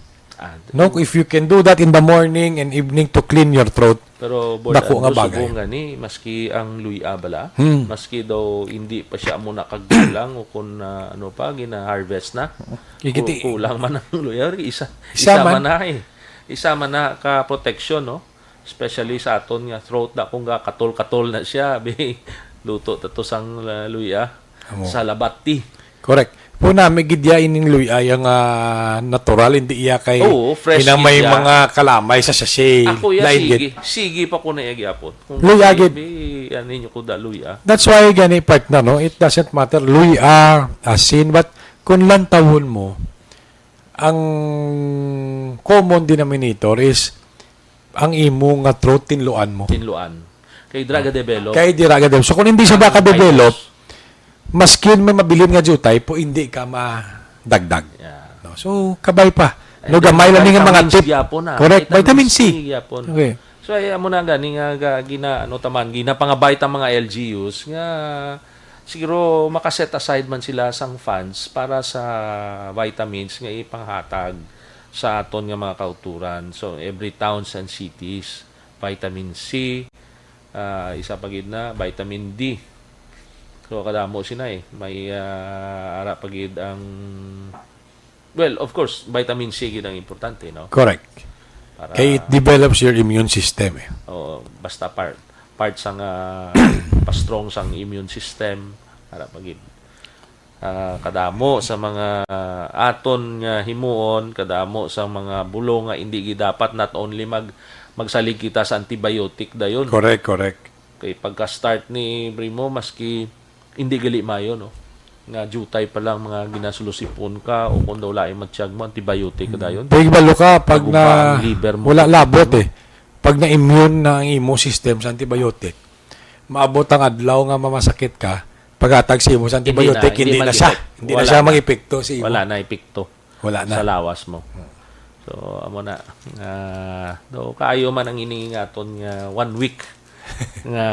No, if you can do that in the morning and evening to clean your throat. Pero Dako nga bagay. subong gani maski ang luya bala, Hmm. maski daw hindi pa siya muna kagdulang o kung ano pa gina-harvest na. Kikiti- Kulang man ang luya, isa Isa man man. na eh. Isa man na ka protection no. Especially sa aton nga throat na kung katol-katol na siya, be luto tato sang luya sa labati. Correct. Po na may gidya ining luya yung natural, hindi iya kay Oo, fresh ina may gidya. mga kalamay sa sachet. Ako ya lain gid. sige pa ko na igyapon. Kung Luya, gid. ano ninyo ko da luya. That's why gani partner no, it doesn't matter luya, asin, but kung lantawon mo, ang common denominator is ang imo nga throat tinluan mo. Tinluan. Kay Draga develop. Kaya di raga develop. So kung hindi siya develop, maskin may mabilin nga jutay po, hindi ka madagdag. Yeah. No? So, kabay pa. No, And then, gamay lang nga mga vitamins tip. gyapon na. Correct. Vitamin C. gyapon. Okay. So ay amo na gani nga ginapangabay ta mga LGUs nga siguro makaset aside man sila sang funds para sa vitamins nga ipanghatag sa aton nga mga kauturan. So every towns and cities, vitamin C, isa pa gid na vitamin D. So kadamo sina may ara pa gid ang well, of course, vitamin C gid ang importante, no? Correct. Para Kaya it develops your immune system. basta part sang pa-strong sang immune system para pagid kadamo sa mga aton nga himuon, kadamo sa mga bulo nga hindi gid dapat not only magsalig kita sa antibiotic dayon. Correct. Kay pagka-start ni Brimo maski hindi gali mayo, no? Nga jutay pa lang mga ginasulusipon ka o kung daw laing matiyag mo antibiotic ka dayon. Pag balo ka, pag Paguba na ang liver mo. wala labot Pag na-immune na ang imo system sa antibiotic, maabot ang adlaw nga mamasakit ka, paghatag sa imo sa antibiotic, hindi na siya. mag-effect. Hindi na Wala siya na. mag-epekto sa imo. Wala na epekto Wala na. sa lawas mo. So amo na do kaayo man ang iningaton nga 1 week nga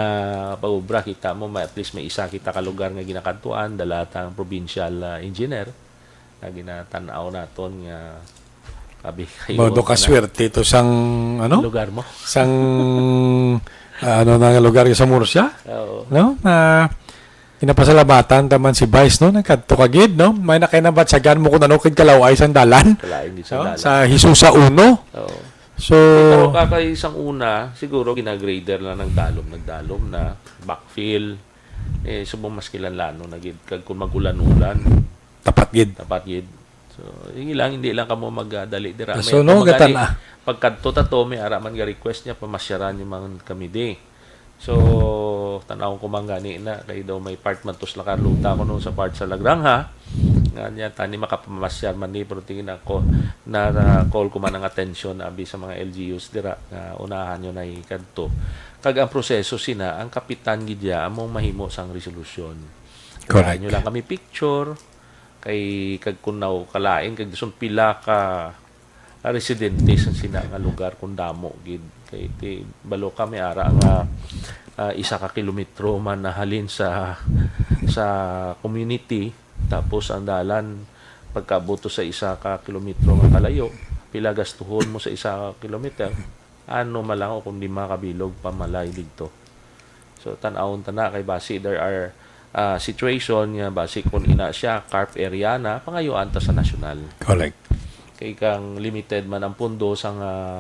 paubra kita mo at least may isa kita ka lugar nga ginakadtuan dala tang provincial engineer nga ginatan-aw naton nga abi kayo Modo ka swerte ito sang lugar mo. sang na lugar sa Murcia, Oo. no? Na pinapasalamatan taman si Vice, no? Nagkadto kagid, no? May nakinabatsagan mo kung ano kid kalaway sang dalan. Kalain di sa No? dalan. Sa Hisusa 1. Oo. So, Pero kakay isang una, siguro gina-grader lang nagdalom na backfill. Subong mas kilanlano na gid kag kung magulan-ulan, tapat gid. dapat gid. So, hindi lang kamo magdali dira. So, no, pamagani, gatan na. pagkadto tato may araman ga request niya pamasyaran yung mga kami di. So, tanaw ko man gani na kay daw may part man tos lakaluta ko noon sa part sa Lagrangha. Nga niya tani makapamasyar man ni pero tingin ako na call ko man ang attention abi sa mga LGUs dira nga unahan nyo na ikadto. Kag ang proseso sina ang kapitan gidya among mahimo sang resolusyon. Correct. Nyo lang kami picture kay kag kunaw kalain kag dison pila ka residente sa sina nga lugar kung damo gid kay ti balo kami ara nga isa ka kilometro man nahalin sa community tapos ang dalan pagkabuto sa isa ka kilometro nga kalayo pila gastuhon mo sa isa ka kilometer ano malang o kung di makabilog pamalay dito. So tan-awon tana kay base there are situation nga base kung ina siya carp area na pangayuan ta sa nasyonal Correct. kay kang limited man ang pundo sa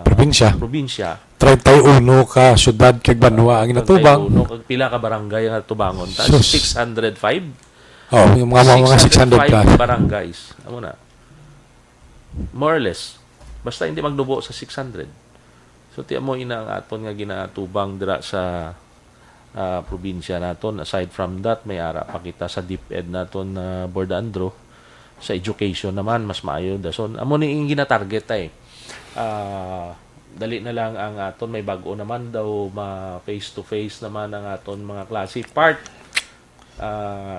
probinsya 31 ka syudad kag banwa ang inatubang. kag pila ka barangay nga tubangon ta Sus. 605 Yung mga 600 plus. barangays amo na more or less basta hindi magnubo sa 600 so tiyan mo ina ang aton nga ginatubang dira sa probinsya naton. Aside from that may ara pa kita sa DepEd naton na Bordandro. Sa education naman mas maayo dason amo ni ing gina-target dali na lang ang aton may bag-o naman daw face to face naman ang aton mga klase part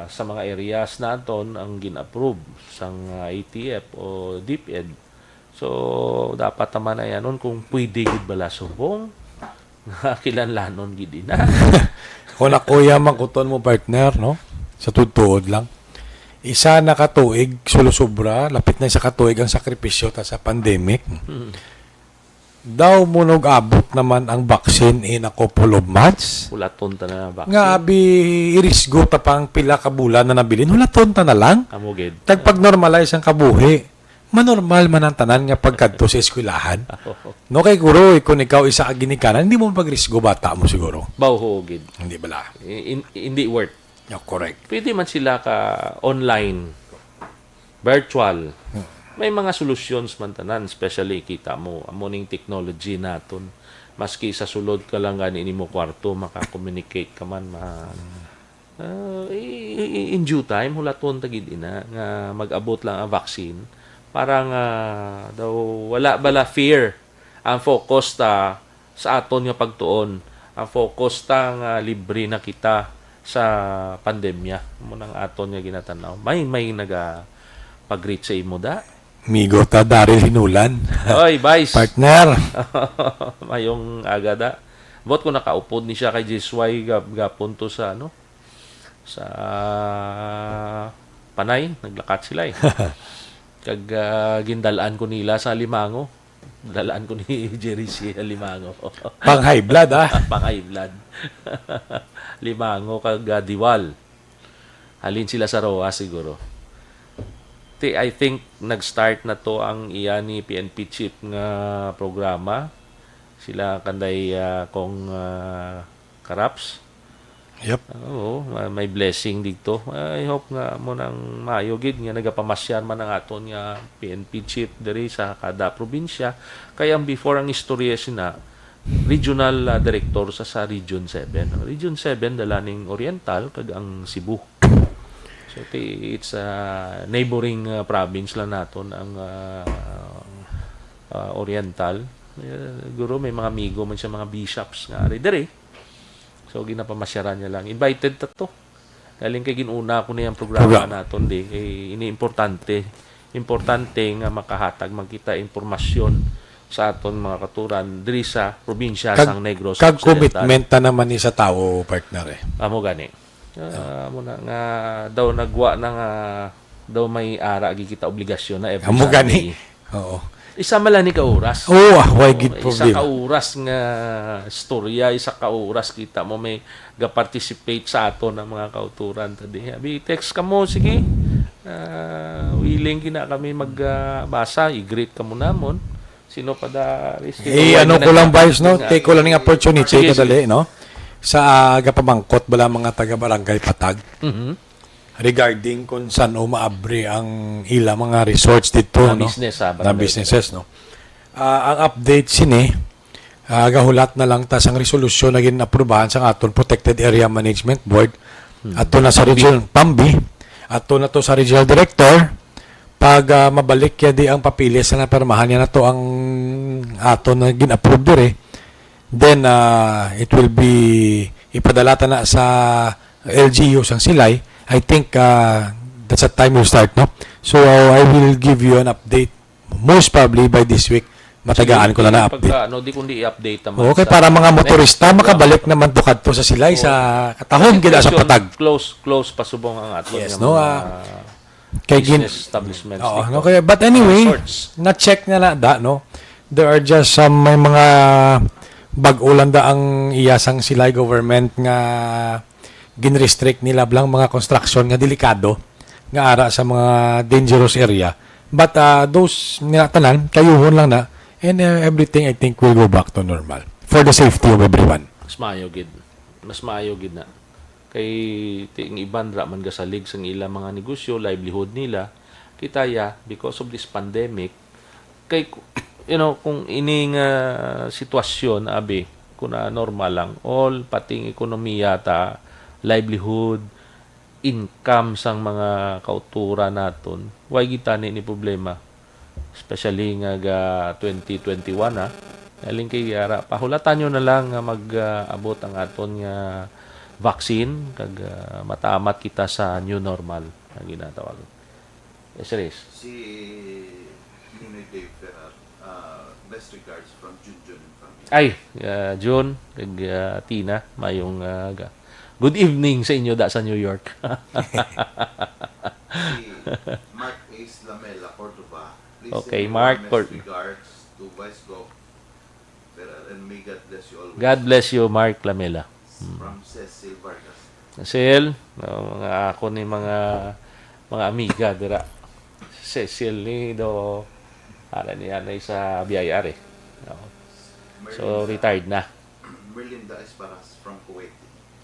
sa mga areas naton ang gin-approve sang ATF o DepEd. So dapat naman ay anon kung pwede gid bala subong kilanlanon gid na. Kung nakuya man kuton mo partner, no? Sa tutuod lang. Isa na katuig, sulusubra, lapit na sa katuig ang sakripisyo ta sa pandemic. Daw mo abot naman ang vaccine in a couple of months. Hulaton ta na vaccine. Nga abi irisgo ta pang pila ka bulan na nabilin, hulaton ta na lang. Amo gid. Tag pag-normalize ang kabuhi, manormal man ang tanan nga pagkadto sa eskwelahan. No kay guro, kung ikaw isa ka ginikanan, hindi mo pagrisgo bata mo siguro. Bawho gid. Hindi bala. Hindi worth. Yeah, correct. Pwede man sila ka online, virtual. May mga solutions man tanan, especially kita mo amoning technology naton. Maski sa sulod ka lang gani mo kwarto maka-communicate ka man in due time hulaton tagid ina nga mag-abot lang ang vaccine para nga daw wala bala fear ang focus ta sa aton nga pagtuon. Ang focus ta nga libre na kita sa pandemya. Mo nang aton nga ginatanaw. May naga pag-greet sa imo da. Migo ta Daryl Hinulan. Oy, Vice. Partner. Mayong agada. Bot ko nakaupod ni siya kay Jisway gapunto sa sa Panay, naglakat sila eh. Kag gindalaan ko nila sa Limango. Dalaan ko ni Jerry si Limango. Pang high blood Pang high blood. Limango kag Diwal. Halin sila sa Roa siguro. I think nag-start na to ang iya ni PNP chief nga programa. Sila kanday kong Karaps. Yep. Oo, may blessing dito. I hope nga mo nang maayo gid nga nagapamasyan man ang aton nga PNP chief diri sa kada probinsya. Kaya before ang istorya sina regional director sa Region 7. Region 7 dalaning Oriental kag ang Cebu. So it's a neighboring province lang naton ang Oriental. Guro may mga amigo man siya mga bishops nga ari diri. So ginapamasyaran niya lang. Invited ta to. Galing kay ginuna ko na yung programa naton di kay ini importante nga makahatag magkita impormasyon sa aton mga katuran diri sa probinsya sang Negros Kag Occidental. commitment ta naman ni sa tao, partner Amo gani. Muna nga daw nagwa na nga daw may ara gi kita obligasyon na every Amo Sunday. gani. Oo. Isa mala ni ka oras. Why gid Isa problem. ka oras nga storya, isa ka oras kita mo may ga-participate sa ato ng mga kauturan tadi. Abi text ka mo sige. Willing gina kami magbasa, i-greet ka mo namon. Sino pa da Ano ko lang Vice, no? Take ko lang ng opportunity kadali, no? Sa gapamangkot bala mga taga-barangay Patag. Regarding kung saan umaabri ang ila mga resorts dito, Na no? business, Na businesses, no? Ang update sini, gahulat na lang tas ang resolusyon na ginaprubahan sa aton Protected Area Management Board. Ato na sa region Pambi, ato na to sa regional director. Pag mabalik ya di ang papilis na permahan niya na to ang ato na gin-approve dire, then it will be ipadala ta na sa LGU sang Silay. I think that's a time will start, no? So I will give you an update most probably by this week. Matagaan ko na update. Pagka, di kundi i-update naman. Okay, para mga motorista makabalik naman tukad to sa Silay sa katahom gid sa Patag. Close pasubong ang ato. Yes, nga no? mga Kay business establishments. Oo, dito. no, kaya, but anyway, Resorts. na-check na no? There are just some may mga bag-ulan da ang iyasang Silay government nga ginrestrict nila blang mga construction nga delikado nga ara sa mga dangerous area. But those nilatanan, kayuhon lang na, and everything I think will go back to normal for the safety of everyone. Mas maayo gid na. Kay ting iban ra man gasalig sang ila mga negosyo, livelihood nila kitaya because of this pandemic. Kay kung ining sitwasyon abi kuna normal lang all pating ekonomiya ta, livelihood, income sang mga kautura naton, way gitani ni problema. Especially nga 2021 Aling kay ara pahulatan nyo na lang nga mag-abot ang aton nga vaccine kag mataamat kita sa new normal na ginatawag. Yes, Riz. Si Ninoy Dave Ferrer, best regards from Junjun and family. Ay, June kag Tina, mayong good evening sa inyo da sa New York. Si Mark Ace Lamela, Cordova. Please Okay, send Mark, warmest regards to Vice Gov Ferrer and may God bless you always. God bless you, Mark Lamela. From Cecil Vargas. Cecil, mga ako ni mga amiga dira. Cecil ni do ala niya na sa BIR eh. So retired na. Merlinda Esparas from Kuwait.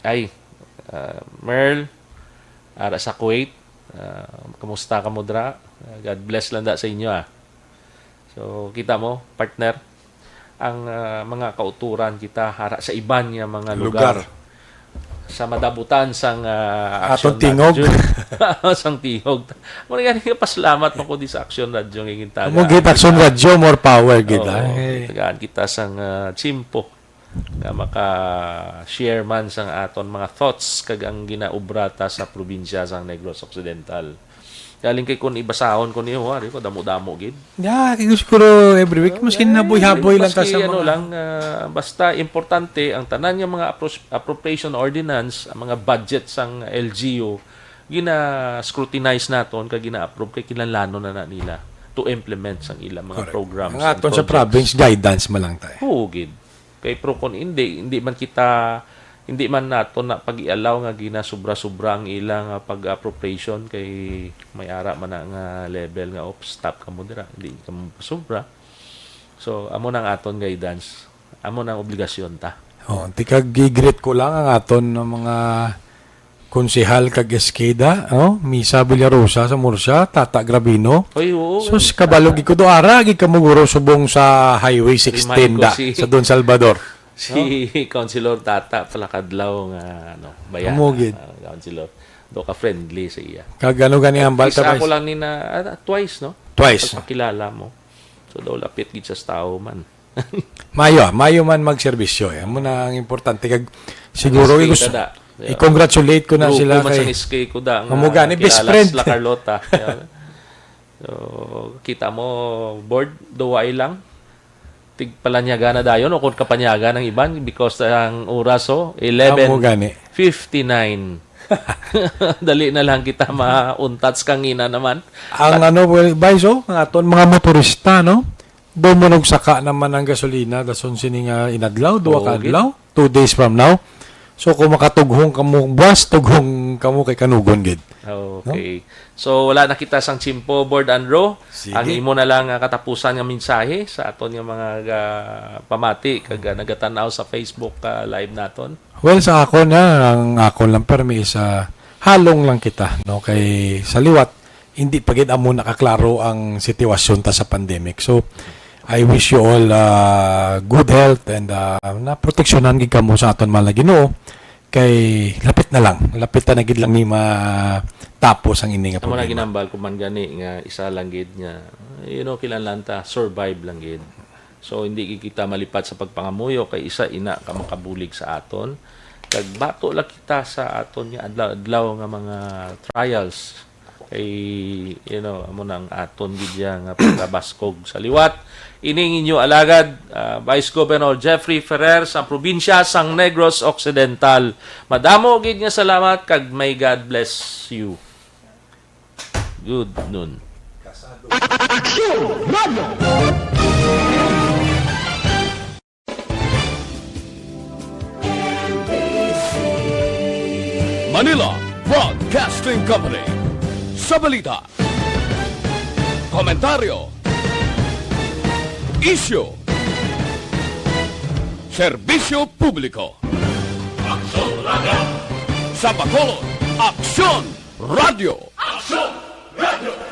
Ay, Merl, ara sa Kuwait. Kamusta ka mo dra? God bless lang da sa inyo ah. So kita mo, partner, ang mga kauturan kita hara sa iban nga mga lugar. Sa madabutan sang Atong tingog. sang tingog. Mo nga pasalamat mo ko di sa Action Radio ngingin taga. Mo git Action Radio more power gid. Tagaan kita sang Chimpo. nga maka-share man sang aton mga thoughts kag ang ginaubrata sa probinsya sang Negros Occidental. Galing kay kun ibasahon ko niyo, di ko damo-damo gid. Yeah, siguro every week maski naboy-haboy lang ta Maski sa ano mga lang, basta importante ang tanan nga mga appropriation ordinance, ang mga budget sang LGU gina-scrutinize naton kag gina-approve kay kinahanglan na nila to implement sang ilang mga programs. Ang aton sa province guidance man lang tayo. Oo, gid. Kay pro kon hindi man nato na pag-ialaw nga ginasubra-subra ang ilang pag-appropriation kay may ara man na nga level nga stop ka mo dira, hindi ka mo sobra. So amo nang aton guidance, amo nang obligasyon ta. Oh, tikag gigreet ko lang ang aton ng mga konsehal kag Esqueda, Misa Villarosa sa Murcia, Tata Gravino. Oy, oo. Sus kabalog ko do ara gi kamuguro subong sa Highway 16 da sa Don Salvador. Si Councilor Tata pala kadlaw nga bayan. Umugid. Councilor do ka friendly sa iya. Kag ano gani ang balta Isa ko lang ni na twice, no? Twice. Pagkilala mo. So daw lapit gid sa tao man. Mayo man magserbisyo. Amo na ang importante kag siguro i-congratulate ko na sila kay kay kuda nga mamugani best friend La Carlota. So kita mo board duway lang. Tig palanyaga na dayon o kung kapanyaga ng iban because ang oras 11:59. Dali na lang kita mauntats kangina naman. Ang Baiso, ang aton mga motorista, no? Dumunog saka naman ang gasolina dason sini nga inadlaw, duwa ka adlaw, 2 days from now. So kung makatughong kamo buwas, tughong kamo kay kanugon gid. Okay. So wala na kita sang Chimpo Board and Row. Sige. Ang imo na lang katapusan nga mensahe sa aton nga mga pamati kag nagatanaw sa Facebook live naton. Well, sa ako na, ang ako lang permi is halong lang kita, no? Kay sa liwat, hindi pa gid amo nakaklaro ang sitwasyon ta sa pandemic. So, I wish you all good health and na proteksyonan gid kamo sa aton mga Ginoo. Kay lapit na gid lang ni matapos ang ini nga Amo na problema. ginambal ko man gani nga isa lang gid nga kinahanglan ta survive lang gid. So hindi kita malipat sa pagpangamuyo kay isa ina ka makabulig sa aton. Kag bato lang kita sa aton nga adlaw nga mga trials kay amo nang aton gid nga pagbaskog sa liwat. Ining inyo alagad Vice Governor Jeffrey Ferrer sa probinsya sang Negros Occidental. Madamo gid nga salamat kag may God bless you. Good noon. Manila Broadcasting Company. Sa balita, komentaryo, isyu, serbisyo publiko. Aksyon Radio. Sa Bacolod, Aksyon Radio. Aksyon Radio.